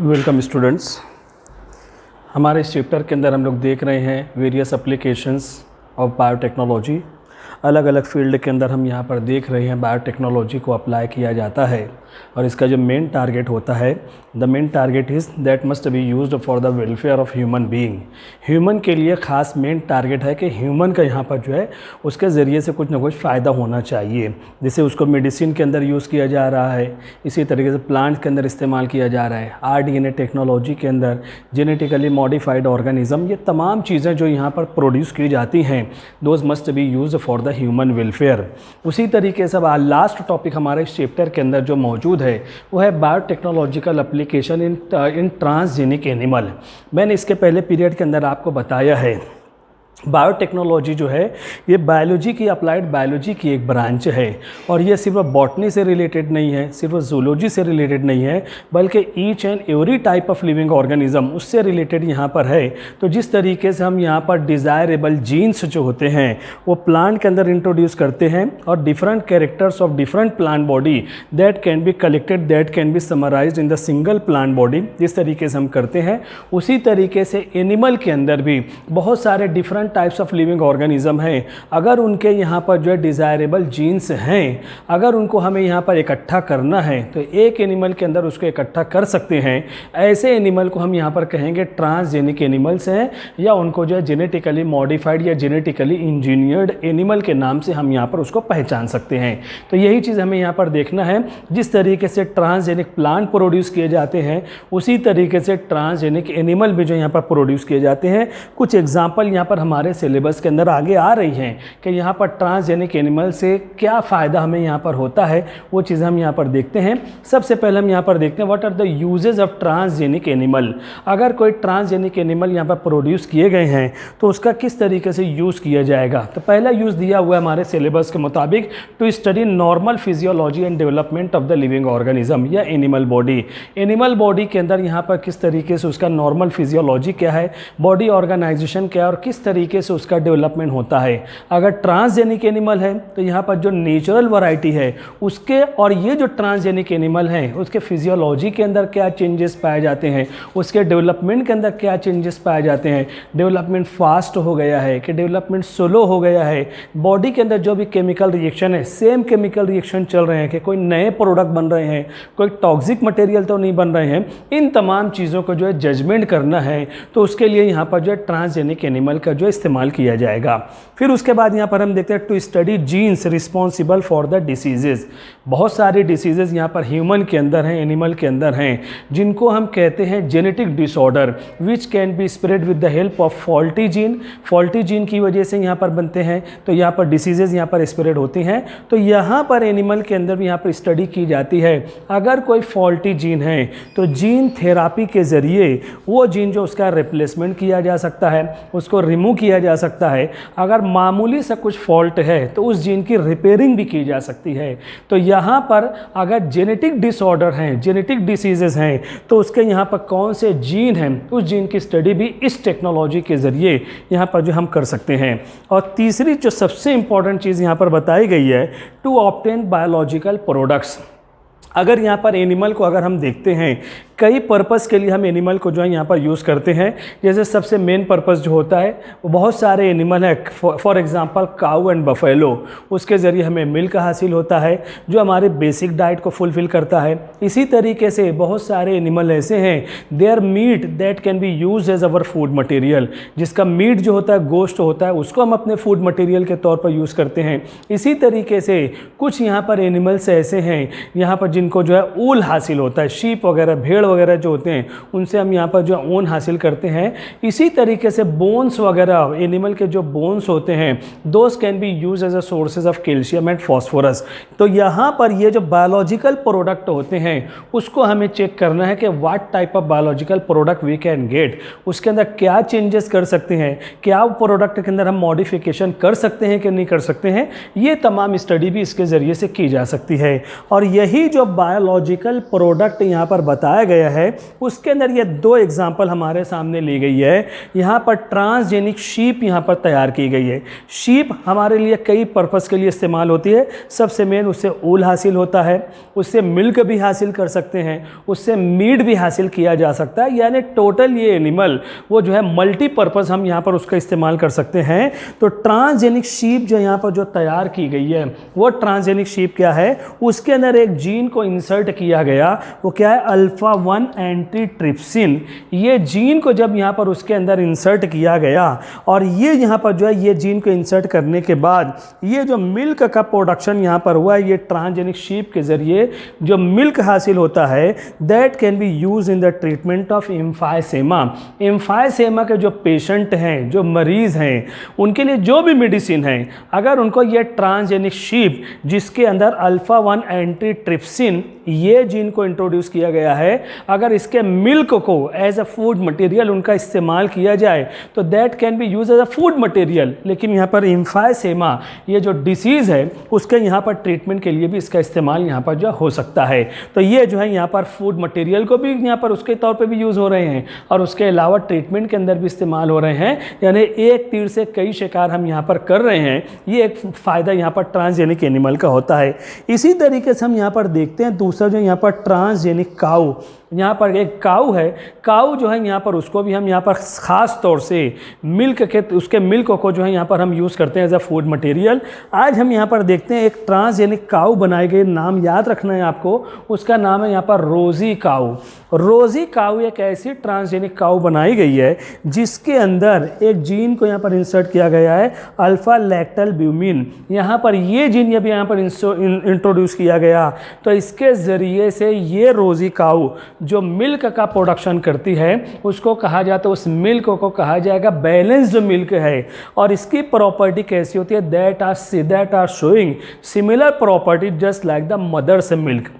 Welcome students. हमारे इस chapter के अंदर हम लोग देख रहे हैं वेरियस एप्लीकेशंस ऑफ बायोटेक्नोलॉजी। अलग अलग फील्ड के अंदर हम यहाँ पर देख रहे हैं बायोटेक्नोलॉजी को अप्लाई किया जाता है और इसका जो मेन टारगेट होता है, the main target is that must be used for the welfare of human being. Human के लिए ख़ास मेन टारगेट है कि ह्यूमन का यहाँ पर जो है उसके ज़रिए से कुछ ना कुछ फ़ायदा होना चाहिए। जैसे उसको मेडिसिन के अंदर यूज़ किया जा रहा है, इसी तरीके से प्लांट के अंदर इस्तेमाल किया जा रहा है, RDNA टेक्नोलॉजी के अंदर जेनेटिकली मॉडिफाइड ऑर्गेनिज्म, ये तमाम चीज़ें जो यहाँ पर प्रोड्यूस की जाती हैं those must be used for the human welfare. उसी तरीके से लास्ट टॉपिक हमारे इस चैप्टर के अंदर जो मौजूद है वो है biotechnological application in transgenic animal. मैंने इसके पहले पीरियड के अंदर आपको बताया है बायोटेक्नोलॉजी जो है ये बायोलॉजी की, अप्लाइड बायोलॉजी की एक ब्रांच है और ये सिर्फ बॉटनी से रिलेटेड नहीं है, सिर्फ जूलॉजी से रिलेटेड नहीं है, बल्कि each and every type of living organism उससे रिलेटेड यहाँ पर है। तो जिस तरीके से हम यहाँ पर डिज़ायरेबल जीन्स जो होते हैं वो प्लांट के अंदर इंट्रोड्यूस करते हैं और different characters of different plant body that can be collected, that can B summarised in the single plant body, जिस तरीके से हम करते हैं उसी तरीके से एनिमल के अंदर भी बहुत सारे different types of living organism हैं। अगर उनके यहाँ पर जो है डिज़ायरेबल जीन्स हैं, अगर उनको हमें यहाँ पर इकट्ठा करना है तो एक एनिमल के अंदर उसको इकट्ठा कर सकते हैं। ऐसे एनिमल को हम यहाँ पर कहेंगे ट्रांसजेनिक एनिमल्स हैं, या उनको जो है जेनेटिकली मॉडिफाइड या जेनेटिकली इंजीनियर्ड एनिमल के नाम से हम यहाँ पर उसको पहचान सकते हैं। तो यही चीज़ हमें यहाँ पर देखना है। जिस तरीके से ट्रांसजेनिक प्लांट प्रोड्यूस किए जाते हैं उसी तरीके से ट्रांसजेनिक एनिमल भी जो यहाँ पर प्रोड्यूस किए जाते हैं। कुछ एग्जाम्पल यहाँ पर हमारे सिलेबस के अंदर आगे आ रही हैं कि यहाँ पर ट्रांसजेनिक एनिमल से क्या फ़ायदा हमें यहाँ पर होता है, वो चीज़ हम यहाँ पर देखते हैं। सबसे पहले हम यहाँ पर देखते हैं what are the uses of transgenic animal. अगर कोई ट्रांसजेनिक एनिमल यहाँ पर प्रोड्यूस किए गए हैं तो उसका किस तरीके से यूज़ किया जाएगा। तो पहला यूज़ दिया हुआ है हमारे सिलेबस के मुताबिक, to study normal physiology and development of the living organism या एनिमल बॉडी। एनिमल बॉडी के अंदर यहाँ पर किस तरीके से उसका नॉर्मल फिजियोलॉजी क्या है, बॉडी ऑर्गेनाइजेशन क्या है और किस तरीके से उसका डेवलपमेंट होता है। अगर ट्रांसजेनिक एनिमल है तो यहाँ पर जो नेचुरल वैरायटी है उसके और ये जो ट्रांसजेनिक एनिमल है उसके फिजियोलॉजी के अंदर क्या चेंजेस पाए जाते हैं, उसके डेवलपमेंट के अंदर क्या चेंजेस पाए जाते हैं, डेवलपमेंट फास्ट हो गया है कि डेवलपमेंट स्लो हो गया है, बॉडी के अंदर जो भी केमिकल रिएक्शन है सेम केमिकल रिएक्शन चल रहे हैं कि कोई नए प्रोडक्ट बन रहे हैं, कोई टॉक्सिक मटेरियल तो नहीं बन रहे हैं। इन तमाम चीज़ों को जो है जजमेंट करना है तो उसके लिए यहाँ पर जो है ट्रांसजेनिक एनिमल का जो इस्तेमाल किया जाएगा। फिर उसके बाद यहाँ पर हम देखते हैं to study genes responsible for the diseases. बहुत सारी डिसीजेज यहाँ पर ह्यूमन के अंदर हैं, एनिमल के अंदर हैं, जिनको हम कहते हैं genetic disorder which can be spread with the help of faulty gene. Faulty gene की वजह से यहाँ पर बनते हैं तो यहाँ पर डिसीजेज यहाँ पर स्प्रेड होती हैं। तो यहाँ पर एनिमल के अंदर भी यहाँ पर स्टडी की जाती है। अगर कोई फॉल्टी जीन है तो जीन थेरापी के ज़रिए वो जीन जो उसका रिप्लेसमेंट किया जा सकता है, उसको रिमूव किया जा सकता है। अगर मामूली सा कुछ फॉल्ट है तो उस जीन की रिपेयरिंग भी की जा सकती है। तो यहाँ पर अगर जेनेटिक डिसऑर्डर हैं, जेनेटिक डिसीजेज हैं तो उसके यहाँ पर कौन से जीन हैं उस जीन की स्टडी भी इस टेक्नोलॉजी के ज़रिए यहाँ पर जो हम कर सकते हैं। और तीसरी जो सबसे इम्पॉर्टेंट चीज़ यहाँ पर बताई गई है, टू ऑब्टेन बायोलॉजिकल प्रोडक्ट्स। अगर यहाँ पर एनिमल को अगर हम देखते हैं कई पर्पस के लिए हम एनिमल को जो है यहाँ पर यूज़ करते हैं। जैसे सबसे मेन पर्पस जो होता है वो बहुत सारे एनिमल हैं, for example cow and buffalo, उसके ज़रिए हमें मिल्क हासिल होता है जो हमारे बेसिक डाइट को फुलफ़िल करता है। इसी तरीके से बहुत सारे एनिमल ऐसे हैं, their meat that can be use as our food material, जिसका मीट जो होता है, गोश्त होता है, उसको हम अपने फूड मटेरियल के तौर पर यूज़ करते हैं। इसी तरीके से कुछ यहाँ पर एनिमल्स ऐसे हैं यहाँ पर जिनको जो है ऊल हासिल होता है, शीप वगैरह, भेड़ वगैरह जो होते हैं उनसे हम यहाँ पर जो ऊन हासिल करते हैं। इसी तरीके से बोन्स वगैरह, एनिमल के जो बोन्स होते हैं those can be use as a sources of calcium and phosphorus. तो यहाँ पर ये जो बायोलॉजिकल प्रोडक्ट होते हैं उसको हमें चेक करना है कि what type of biological product we can get, उसके अंदर क्या चेंजेस कर सकते हैं, क्या प्रोडक्ट के अंदर हम मॉडिफिकेशन कर सकते हैं कि नहीं कर सकते हैं। ये तमाम स्टडी भी इसके ज़रिए से की जा सकती है। और यही जो बायोलॉजिकल प्रोडक्ट यहाँ पर बताए गए गया है उसके अंदर ये 2 एग्जाम्पल हमारे सामने ली गई है। यहाँ पर ट्रांसजेनिक शीप यहाँ पर तैयार की गई है। शीप हमारे लिए कई पर्पस के लिए इस्तेमाल होती है। सबसे मेन उससे ऊल हासिल होता है, उससे मिल्क भी हासिल कर सकते हैं, उससे मीट भी हासिल किया जा सकता है। यानी टोटल ये एनिमल वो जो है मल्टीपर्पज़ हम यहाँ पर उसका इस्तेमाल कर सकते हैं। तो ट्रांसजेनिक शीप जो यहाँ पर जो तैयार की गई है वो ट्रांसजेनिक शीप क्या है, उसके अंदर एक जीन को इंसर्ट किया गया। वो क्या है, अल्फा 1 एंटीट्रिप्सिन। ये जीन को जब यहाँ पर उसके अंदर इंसर्ट किया गया और ये यहाँ पर जो है ये जीन को इंसर्ट करने के बाद ये जो मिल्क का प्रोडक्शन यहाँ पर हुआ है, ये ट्रांसजेनिक शीप के ज़रिए जो मिल्क हासिल होता है that can be use in the treatment of emphysema. Emphysema के जो पेशेंट हैं, जो मरीज़ हैं, उनके लिए जो भी मेडिसिन है, अगर उनको ये ट्रांसजेनिक शीप जिसके अंदर अल्फा 1 एंटीट्रिप्सिन ये जीन को इंट्रोड्यूस किया गया है, अगर इसके मिल्क को एज अ फूड मटेरियल उनका इस्तेमाल किया जाए तो that can be use as a food material. लेकिन यहाँ पर एम्फाइसेमा ये जो डिसीज़ है उसके यहाँ पर ट्रीटमेंट के लिए भी इसका इस्तेमाल यहाँ पर जो हो सकता है। तो ये जो है यहाँ पर फूड मटेरियल को भी यहाँ पर उसके तौर पे भी यूज़ हो रहे हैं और उसके अलावा ट्रीटमेंट के अंदर भी इस्तेमाल हो रहे हैं। यानी एक तीर से कई शिकार हम यहाँ पर कर रहे हैं। ये एक फ़ायदा यहाँ पर ट्रांसजेनिक एनिमल का होता है। इसी तरीके से हम यहाँ पर देखते हैं दूसरा जो यहाँ पर ट्रांसजेनिक काऊ, यहाँ पर एक काऊ है। काऊ जो है यहाँ पर उसको भी हम यहाँ पर ख़ास तौर से मिल्क के उसके मिल्क को जो है यहाँ पर हम यूज़ करते हैं एज अ फूड मटेरियल। आज हम यहाँ पर देखते हैं एक ट्रांसजेनिक काऊ बनाए गए, नाम याद रखना है आपको, उसका नाम है यहाँ पर रोज़ी काऊ। रोज़ी काऊ एक ऐसी ट्रांसजेनिक काऊ बनाई गई है जिसके अंदर एक जीन को यहाँ पर इंसर्ट किया गया है अल्फ़ा लैक्टलब्यूमिन। यहाँ पर ये जीन जब यहाँ पर इंट्रोड्यूस किया गया तो इसके ज़रिए से ये रोज़ी काऊ जो मिल्क का प्रोडक्शन करती है उसको कहा जाता है, उस मिल्क को कहा जाएगा बैलेंस्ड मिल्क है। और इसकी प्रॉपर्टी कैसी होती है, that are showing similar property just like the mother's milk.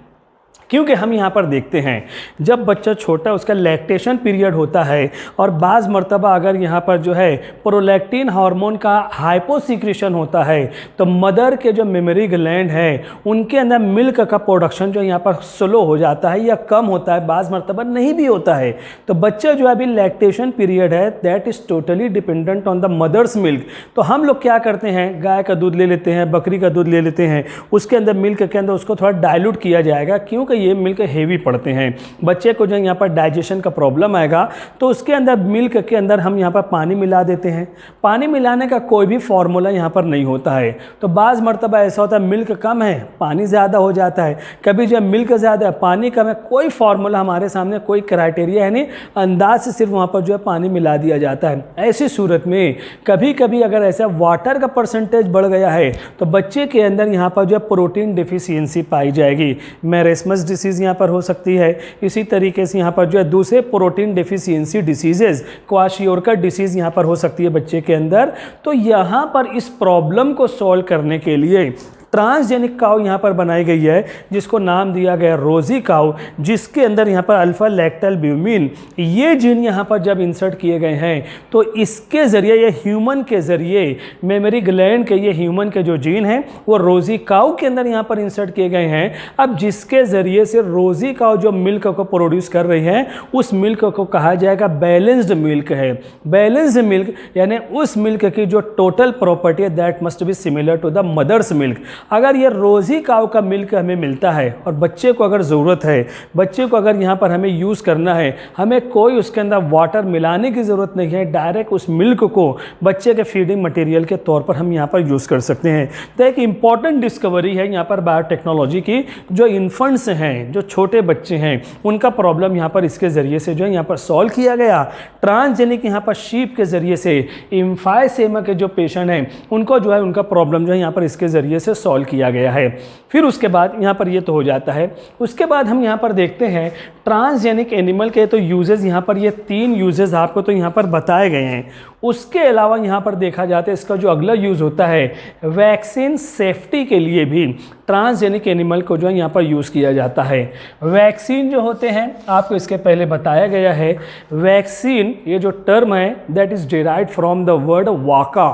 क्योंकि हम यहाँ पर देखते हैं जब बच्चा छोटा उसका लैक्टेशन पीरियड होता है और बाज़ मर्तबा अगर यहाँ पर जो है प्रोलैक्टिन हार्मोन का हाइपोसिक्रेशन होता है तो मदर के जो मेमोरी ग्लैंड है उनके अंदर मिल्क का प्रोडक्शन जो यहाँ पर स्लो हो जाता है या कम होता है, बाज़ मर्तबा नहीं भी होता है। तो बच्चा जो अभी लैक्टेशन पीरियड है that is totally dependent on the mother's milk. तो हम लोग क्या करते हैं, गाय का दूध ले लेते हैं, बकरी का दूध ले लेते हैं, उसके अंदर मिल्क के अंदर उसको थोड़ा डाइल्यूट किया जाएगा क्योंकि ये मिल्क हेवी पड़ते हैं। बच्चे को जो यहाँ पर डाइजेशन का प्रॉब्लम आएगा तो उसके अंदर मिल्क के अंदर हम यहाँ पर पानी मिला देते हैं। पानी मिलाने का कोई भी फॉर्मूला यहाँ पर नहीं होता है। तो बाज़ मर्तबा ऐसा होता है मिल्क कम है पानी ज़्यादा हो जाता है, कभी जो मिल्क ज़्यादा है पानी कम है, कोई फार्मूला हमारे सामने कोई क्राइटेरिया है नहीं, अंदाज से सिर्फ वहाँ पर जो है पानी मिला दिया जाता है। ऐसी सूरत में कभी कभी अगर ऐसा वाटर का परसेंटेज बढ़ गया है तो बच्चे के अंदर यहाँ पर जो है प्रोटीन डिफिशियंसी पाई जाएगी। मेरेस्मस डिसीज़ यहाँ पर हो सकती है। इसी तरीके से यहाँ पर जो है दूसरे protein deficiency diseases, kwashiorkor disease यहाँ पर हो सकती है बच्चे के अंदर। तो यहाँ पर इस प्रॉब्लम को सॉल्व करने के लिए ट्रांसजेनिक काऊ यहाँ पर बनाई गई है जिसको नाम दिया गया रोज़ी काऊ, जिसके अंदर यहाँ पर अल्फ़ा लैक्टलब्यूमिन ये जीन यहाँ पर जब इंसर्ट किए गए हैं तो इसके ज़रिए ये ह्यूमन के ज़रिए मेमोरी ग्लैंड के ये ह्यूमन के जो जीन हैं वो रोज़ी काऊ के अंदर यहाँ पर इंसर्ट किए गए हैं। अब जिसके ज़रिए से रोज़ी काऊ जो मिल्क को प्रोड्यूस कर रही है उस मिल्क को कहा जाएगा बैलेंस्ड मिल्क है। बैलेंस्ड मिल्क यानी उस मिल्क की जो टोटल प्रॉपर्टी है that must be similar to the mother's milk. अगर ये रोज़ी काऊ का मिल्क हमें मिलता है और बच्चे को अगर ज़रूरत है, बच्चे को अगर यहाँ पर हमें यूज़ करना है, हमें कोई उसके अंदर वाटर मिलाने की ज़रूरत नहीं है, डायरेक्ट उस मिल्क को बच्चे के फीडिंग मटेरियल के तौर पर हम यहाँ पर यूज़ कर सकते हैं। तो एक इम्पॉर्टेंट डिस्कवरी है यहाँ पर बायोटेक्नोलॉजी की, जो इन्फेंट्स हैं, जो छोटे बच्चे हैं, उनका प्रॉब्लम यहाँ पर इसके ज़रिए से जो है यहाँ पर सॉल्व किया गया। ट्रांसजेनिक यहाँ पर शीप के ज़रिए से एम्फाइसेमा के जो पेशेंट हैं उनको जो है उनका प्रॉब्लम जो है यहाँ पर इसके ज़रिए से सॉल्व किया गया है। फिर उसके बाद यहाँ पर ये तो हो जाता है। उसके बाद हम यहाँ पर देखते हैं ट्रांसजेनिक एनिमल के तो यूजेस, यहाँ पर ये 3 यूजेस आपको तो यहाँ पर बताए गए हैं। उसके अलावा यहाँ पर देखा जाता है इसका जो अगला यूज़ होता है वैक्सीन सेफ्टी के लिए भी ट्रांसजेनिक एनिमल को जो है यहाँ पर यूज़ किया जाता है। वैक्सीन जो होते हैं आपको इसके पहले बताया गया है, वैक्सीन ये जो टर्म है that is derived from the word वाका।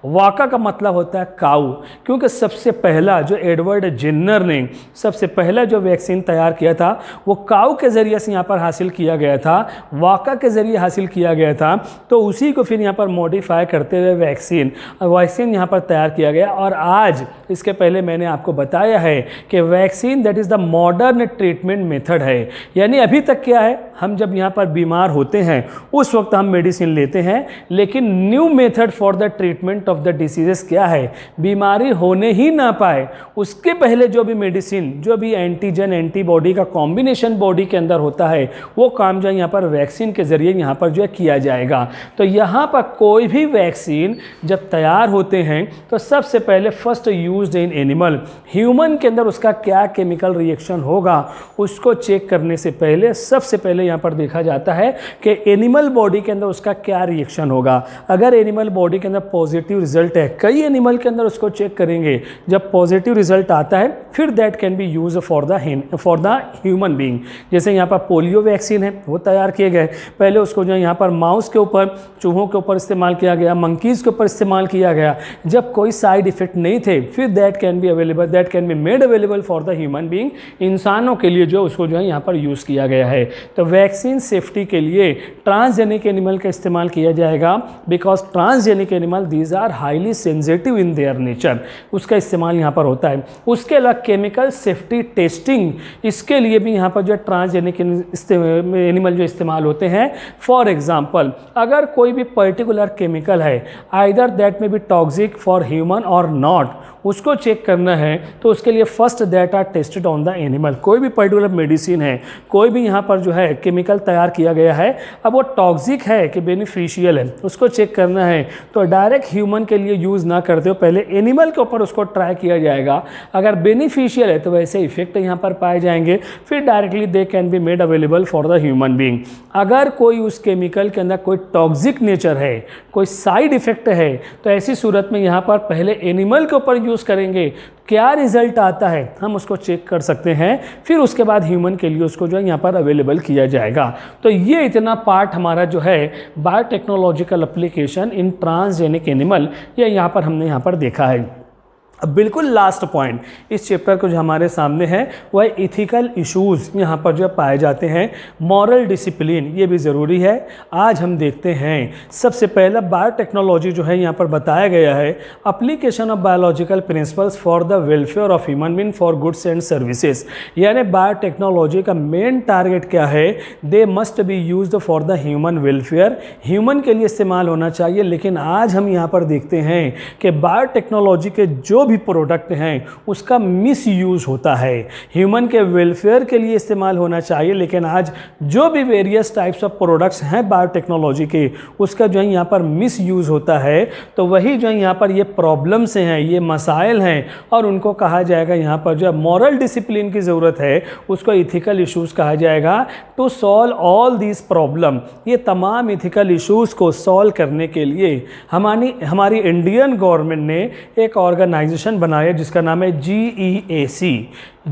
वाका का मतलब होता है काऊ, क्योंकि सबसे पहला जो एडवर्ड जिन्नर ने सबसे पहला जो वैक्सीन तैयार किया था वो काऊ के ज़रिए से यहाँ पर हासिल किया गया था, वाका के ज़रिए हासिल किया गया था। तो उसी को फिर यहाँ पर मॉडिफाई करते हुए वैक्सीन यहाँ पर तैयार किया गया। और आज इसके पहले मैंने आपको बताया है कि vaccine that is the modern treatment method है। यानी अभी तक क्या है, हम जब यहाँ पर बीमार होते हैं उस वक्त हम मेडिसिन लेते हैं, लेकिन new method for the treatment of the diseases क्या है, बीमारी होने ही ना पाए उसके पहले जो भी मेडिसिन, जो भी एंटीजन एंटीबॉडी का कॉम्बिनेशन बॉडी के अंदर होता है वो काम जो है यहाँ पर वैक्सीन के ज़रिए यहाँ पर जो है किया जाएगा। तो यहाँ पर कोई भी वैक्सीन जब तैयार होते हैं तो सबसे पहले first used in animal, human के अंदर उसका क्या केमिकल रिएक्शन होगा उसको चेक करने से पहले सबसे पहले यहाँ पर देखा जाता है कि एनिमल बॉडी के अंदर उसका क्या रिएक्शन होगा। अगर एनिमल बॉडी के अंदर पॉजिटिव रिजल्ट है, कई एनिमल के अंदर उसको चेक करेंगे, जब पॉजिटिव रिजल्ट आता है फिर that can be use for the human being. जैसे यहाँ पर पोलियो वैक्सीन है वो तैयार किए गए, पहले उसको जो यहाँ पर माउस के ऊपर, चूहों के ऊपर इस्तेमाल किया गया, मंकीज़ के ऊपर इस्तेमाल किया गया, जब कोई साइड इफेक्ट नहीं थे फिर that can be made available for the human being, इंसानों के लिए जो उसको जो है यहाँ पर यूज़ किया गया है। तो वैक्सीन सेफ्टी के लिए ट्रांसजेनिक एनिमल का इस्तेमाल किया जाएगा, because transgenic animal these are highly sensitive in their nature, उसका इस्तेमाल यहाँ पर होता है। उसके अलावा केमिकल सेफ्टी टेस्टिंग, इसके लिए भी यहाँ पर जो ट्रांसजेनिक एनिमल जो इस्तेमाल होते हैं। फॉर एग्जाम्पल, अगर कोई भी पर्टिकुलर केमिकल है, either that may be toxic for human और नॉट, उसको चेक करना है तो उसके लिए first that are tested on the animal. कोई भी पर्टिकुलर मेडिसिन है, कोई भी यहाँ पर जो है केमिकल तैयार किया गया है, अब वो टॉक्सिक है कि बेनिफिशियल है उसको चेक करना है तो डायरेक्ट ह्यूमन के लिए यूज़ ना करते हो, पहले एनिमल के ऊपर उसको ट्राई किया जाएगा। अगर बेनिफिशियल है तो वैसे इफेक्ट यहाँ पर पाए जाएंगे, फिर directly they can be made available for the human being. अगर कोई उस केमिकल के अंदर कोई टॉक्सिक नेचर है, कोई साइड इफेक्ट है, तो ऐसी सूरत में यहाँ पर पहले एनिमल के ऊपर यूज़ करेंगे, क्या रिजल्ट आता है हम उसको चेक कर सकते हैं, फिर उसके बाद ह्यूमन के लिए उसको जो है यहाँ पर अवेलेबल किया जाएगा। तो ये इतना पार्ट हमारा जो है biotechnological application in transgenic animal, ये यहाँ पर हमने यहाँ पर देखा है। अब बिल्कुल लास्ट पॉइंट इस चैप्टर को जो हमारे सामने है वह इथिकल इश्यूज़ यहाँ पर जो पाए जाते हैं, मॉरल डिसिप्लिन, ये भी ज़रूरी है। आज हम देखते हैं सबसे पहला बायोटेक्नोलॉजी जो है यहाँ पर बताया गया है, application of biological principles for the welfare of human being for goods and services. यानी बायोटेक्नोलॉजी का मेन टारगेट क्या है, they must be used for the human welfare, human के लिए इस्तेमाल होना चाहिए। लेकिन आज हम यहाँ पर देखते हैं कि बायोटेक्नोलॉजी के जो भी प्रोडक्ट हैं उसका मिस यूज़ होता है, ह्यूमन के वेलफेयर के लिए इस्तेमाल होना चाहिए, लेकिन आज जो भी वेरियस टाइप्स ऑफ प्रोडक्ट्स हैं बायोटेक्नोलॉजी के, उसका जो है यहाँ पर मिस यूज़ होता है। तो वही जो है यहाँ पर ये प्रॉब्लम्स हैं, ये मसाइल हैं, और उनको कहा जाएगा यहाँ पर जो मॉरल डिसिप्लिन की ज़रूरत है उसको इथिकल इश्यूज़ कहा जाएगा। To solve all these problem, ये तमाम इथिकल इश्यूज़ को सॉल्व करने के लिए हमारी इंडियन गवर्नमेंट ने एक ऑर्गेनाइजेशन बनाया जिसका नाम है GEAC।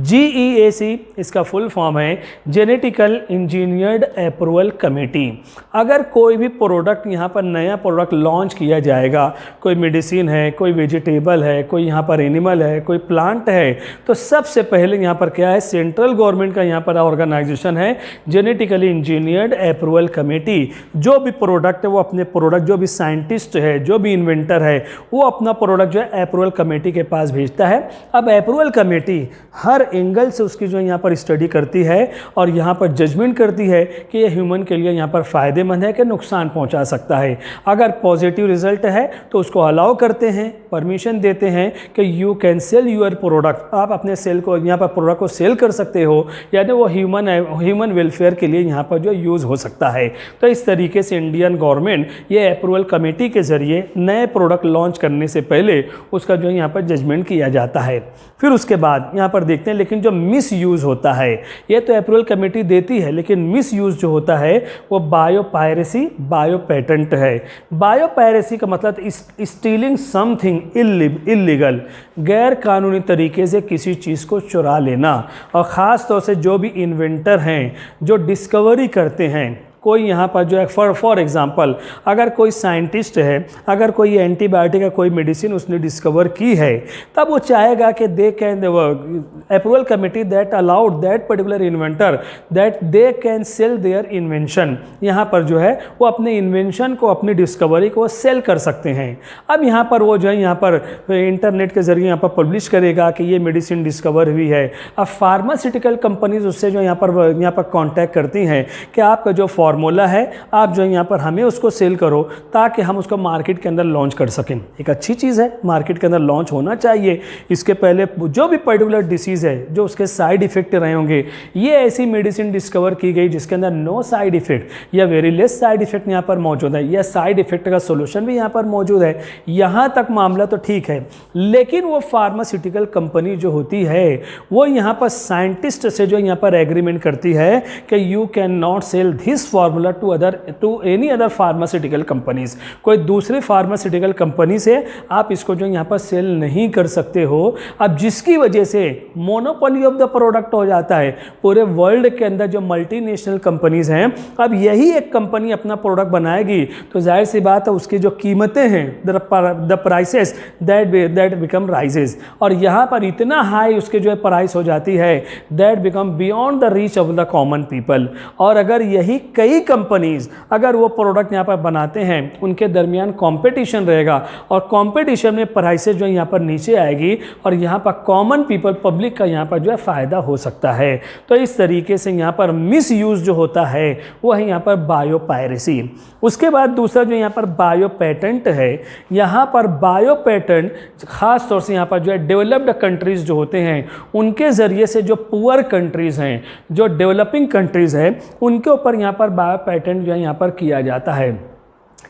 GEAC इसका फुल फॉर्म है जेनेटिकल इंजीनियर्ड अप्रूवल कमेटी। अगर कोई भी प्रोडक्ट यहाँ पर नया प्रोडक्ट लॉन्च किया जाएगा, कोई मेडिसिन है, कोई वेजिटेबल है, कोई यहाँ पर एनिमल है, कोई प्लांट है, तो सबसे पहले यहाँ पर क्या है, सेंट्रल गवर्नमेंट का यहाँ पर ऑर्गेनाइजेशन है जेनेटिकली इंजीनियर्ड अप्रूवल कमेटी। जो भी प्रोडक्ट है वो अपने प्रोडक्ट, जो भी साइंटिस्ट है, जो भी इन्वेंटर है, वो अपना प्रोडक्ट जो है अप्रूवल कमेटी के पास भेजता है। अब अप्रूवल कमेटी हर एंगल से उसकी जो यहाँ पर स्टडी करती है और यहाँ पर जजमेंट करती है कि ये ह्यूमन के लिए यहाँ पर फ़ायदेमंद है कि नुकसान पहुँचा सकता है। अगर पॉजिटिव रिजल्ट है तो उसको अलाउ करते हैं, परमिशन देते हैं कि you can sell your product, आप अपने सेल को यहाँ पर प्रोडक्ट को सेल कर सकते हो, यानी वो ह्यूमन वेलफेयर के लिए यहाँ पर जो यूज़ हो सकता है। तो इस तरीके से इंडियन गवर्नमेंट ये अप्रूवल कमेटी के ज़रिए नए प्रोडक्ट लॉन्च करने से पहले उसका जो है यहाँ पर जजमेंट किया जाता है। फिर उसके बाद यहाँ पर देखते हैं, लेकिन जो मिस यूज़ होता है, ये तो अप्रूवल कमेटी देती है, लेकिन मिस यूज़ जो होता है वो बायो पायरेसी, बायो पेटेंट है। बायो पायरेसी का मतलब स्टीलिंग समथिंग इलीगल, गैर कानूनी तरीके से किसी चीज़ को चुरा लेना। और ख़ास तौर से जो भी इन्वेंटर हैं, जो डिस्कवरी करते हैं, कोई यहाँ पर जो है फॉर एग्जांपल अगर कोई साइंटिस्ट है, अगर कोई एंटीबायोटिक का कोई मेडिसिन उसने डिस्कवर की है, तब वो चाहेगा कि they can approval committee that allowed that particular inventor that they can sell their invention. यहाँ पर जो है वो अपने इन्वेंशन को, अपनी डिस्कवरी को सेल कर सकते हैं। अब यहाँ पर वो जो है यहाँ पर इंटरनेट के ज़रिए यहाँ पर पब्लिश करेगा कि ये मेडिसिन डिस्कवर हुई है। अब फार्मास्यूटिकल कंपनीज उससे जो यहाँ पर कॉन्टैक्ट करती हैं कि आपका जो फार्मूला है आप जो यहाँ पर हमें उसको सेल करो ताकि हम उसको मार्केट के अंदर लॉन्च कर सकें। एक अच्छी चीज़ है, मार्केट के अंदर लॉन्च होना चाहिए। इसके पहले जो भी पर्टिकुलर डिसीज़ है, जो उसके साइड इफ़ेक्ट रहे होंगे, ये ऐसी मेडिसिन डिस्कवर की गई जिसके अंदर नो साइड इफ़ेक्ट या वेरी लेस साइड इफ़ेक्ट यहाँ पर मौजूद है, या साइड इफ़ेक्ट का सोल्यूशन भी यहाँ पर मौजूद है, यहाँ तक मामला तो ठीक है। लेकिन वो फार्मास्यूटिकल कंपनी जो होती है वो यहाँ पर साइंटिस्ट से जो यहाँ पर एग्रीमेंट करती है कि you can not sell this formula to any other pharmaceutical companies. कोई दूसरी फार्मास्यूटिकल कंपनी से आप इसको जो यहाँ पर सेल नहीं कर सकते हो। अब जिसकी वजह से मोनोपोली ऑफ द प्रोडक्ट हो जाता है। पूरे वर्ल्ड के अंदर जो मल्टीनेशनल कंपनीज हैं, अब यही एक कंपनी अपना प्रोडक्ट बनाएगी तो जाहिर सी बात है उसकी जो कीमतें हैं, the prices that become rises, और यहाँ पर इतना हाई उसके जो है प्राइस हो जाती है that become beyond the reach of the common people. और अगर यही कई कंपनीज अगर वो प्रोडक्ट यहाँ पर बनाते हैं, उनके दरमियान कंपटीशन रहेगा और कंपटीशन में प्राइसेस जो यहाँ पर नीचे आएगी और यहाँ पर कॉमन पीपल, पब्लिक का यहाँ पर जो है फ़ायदा हो सकता है। तो इस तरीके से यहाँ पर मिस यूज़ जो होता है वो है यहाँ पर बायो पायरेसी। उसके बाद दूसरा जो यहाँ पर बायो पेटेंट है, यहाँ पर बायो पेटेंट ख़ास तौर से यहाँ पर जो है डेवलप्ड कंट्रीज़ जो होते हैं उनके ज़रिए से जो पुअर कंट्रीज़ हैं, जो डेवलपिंग कंट्रीज़ हैं, उनके ऊपर यहाँ पर बायो पेटेंट जो है यहाँ पर किया जाता है।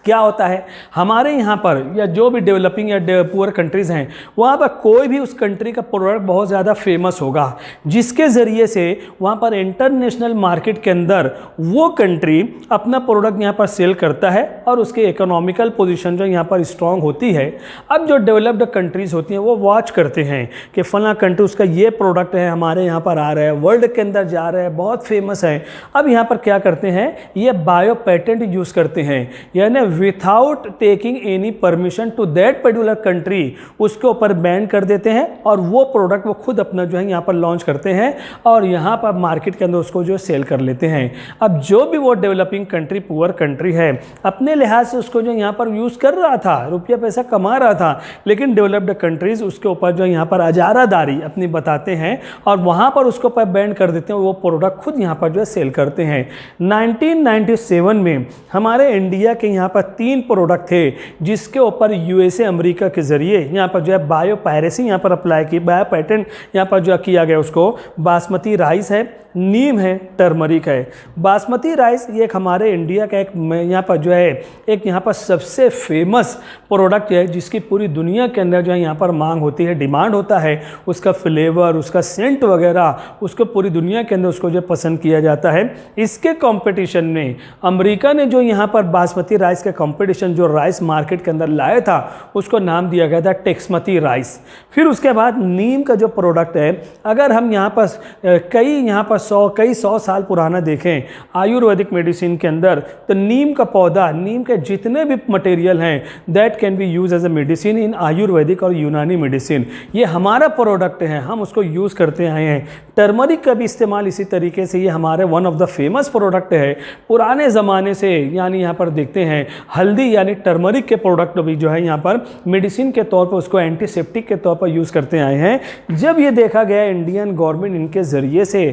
क्या होता है हमारे यहाँ पर या जो भी डेवलपिंग या पुअर कंट्रीज़ हैं, वहाँ पर कोई भी उस कंट्री का प्रोडक्ट बहुत ज़्यादा फेमस होगा जिसके ज़रिए से वहाँ पर इंटरनेशनल मार्केट के अंदर वो कंट्री अपना प्रोडक्ट यहाँ पर सेल करता है और उसकी इकोनॉमिकल पोजीशन जो यहाँ पर स्ट्रांग होती है। अब जो डेवलप्ड कंट्रीज़ होती हैं वो वॉच करते हैं कि फ़लाँ कंट्री उसका ये प्रोडक्ट है, हमारे यहाँ पर आ रहा है, वर्ल्ड के अंदर जा रहा है, बहुत फेमस है। अब यहाँ पर क्या करते हैं, ये बायो पेटेंट यूज़ करते हैं, यानी without taking any permission to that particular country उसके ऊपर बैन कर देते हैं और वो प्रोडक्ट वो खुद अपना जो है यहाँ पर लॉन्च करते हैं और यहाँ पर मार्केट के अंदर उसको जो सेल कर लेते हैं। अब जो भी वो डेवलपिंग कंट्री, पुअर कंट्री है, अपने लिहाज से उसको जो यहाँ पर यूज़ कर रहा था, रुपया पैसा कमा रहा था, लेकिन डेवलप्ड कंट्रीज़ उसके ऊपर जो यहाँ पर अजारादारी अपनी बताते हैं और वहाँ पर उसको ऊपर बैन कर देते हैं, वो प्रोडक्ट खुद यहाँ पर जो है सेल करते हैं। 1997 में हमारे इंडिया के यहाँ पर 3 प्रोडक्ट थे जिसके ऊपर यूएसए अमेरिका के ज़रिए यहाँ पर जो है बायो पायरेसी यहाँ पर अप्लाई की, बायो पेटेंट यहाँ पर जो किया गया। उसको बासमती राइस है, नीम है, टर्मरिक है। बासमती राइस ये एक हमारे इंडिया का एक यहाँ पर जो है एक यहाँ पर सबसे फेमस प्रोडक्ट है जिसकी पूरी दुनिया के अंदर जो है यहाँ पर मांग होती है, डिमांड होता है। उसका फ्लेवर, उसका सेंट वगैरह, उसको पूरी दुनिया के अंदर उसको जो पसंद किया जाता है। इसके कंपटीशन में अमेरिका ने जो यहाँ पर बासमती राइस का कंपटीशन जो राइस मार्केट के अंदर लाया था उसको नाम दिया गया था टेक्समती राइस। फिर उसके बाद नीम का जो प्रोडक्ट है, अगर हम यहाँ पर कई सौ साल पुराना देखें आयुर्वेदिक मेडिसिन के अंदर, तो नीम का पौधा, नीम के जितने भी मटेरियल हैं that can be use as a medicine in Ayurvedic और यूनानी मेडिसिन, ये हमारा प्रोडक्ट है, हम उसको यूज़ करते आए हैं। टर्मरिक का भी इस्तेमाल इसी तरीके से, ये हमारे one of the famous product है पुराने ज़माने से। यानी यहाँ पर देखते हैं हल्दी यानी टर्मरिक के प्रोडक्ट भी जो है यहाँ पर मेडिसिन के तौर पर, उसको एंटीसेप्टिक के तौर पर यूज़ करते आए हैं। जब ये देखा गया इंडियन गवर्नमेंट इनके ज़रिए से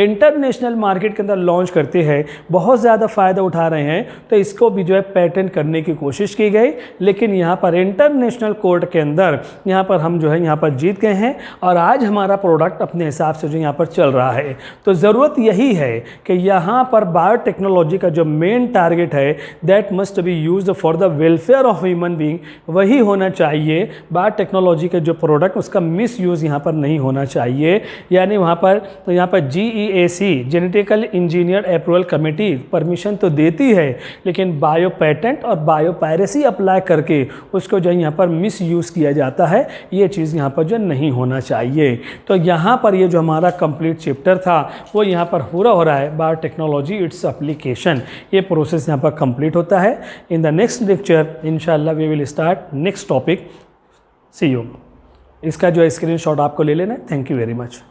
इंटरनेशनल मार्केट के अंदर लॉन्च करते हैं, बहुत ज़्यादा फ़ायदा उठा रहे हैं, तो इसको भी जो है पेटेंट करने की कोशिश की गई, लेकिन यहाँ पर इंटरनेशनल कोर्ट के अंदर यहाँ पर हम जो है यहाँ पर जीत गए हैं और आज हमारा प्रोडक्ट अपने हिसाब से जो यहाँ पर चल रहा है। तो ज़रूरत यही है कि यहाँ पर बायोटेक्नोलॉजी का जो मेन टारगेट है that must be used for the welfare of human being, वही होना चाहिए। बायोटेक्नोलॉजी के जो प्रोडक्ट उसका मिस यूज़ यहाँ पर नहीं होना चाहिए। यानी वहाँ पर GEAC genetical engineer approval committee permission तो देती है, लेकिन बायो पेटेंट और बायो पायरेसी अप्लाई करके उसको जो यहाँ पर मिस यूज़ किया जाता है, ये चीज़ यहाँ पर जो नहीं होना चाहिए। तो यहाँ पर ये जो हमारा कंप्लीट चैप्टर था वो यहाँ पर पूरा हो रहा है, बायोटेक्नोलॉजी इट्स एप्लीकेशन। ये प्रोसेस यहाँ पर कंप्लीट होता है। इन द नेक्स्ट लेक्चर इंशाल्लाह we will start next topic. See you. इसका जो है स्क्रीनशॉट आपको ले लेना है। Thank you very much.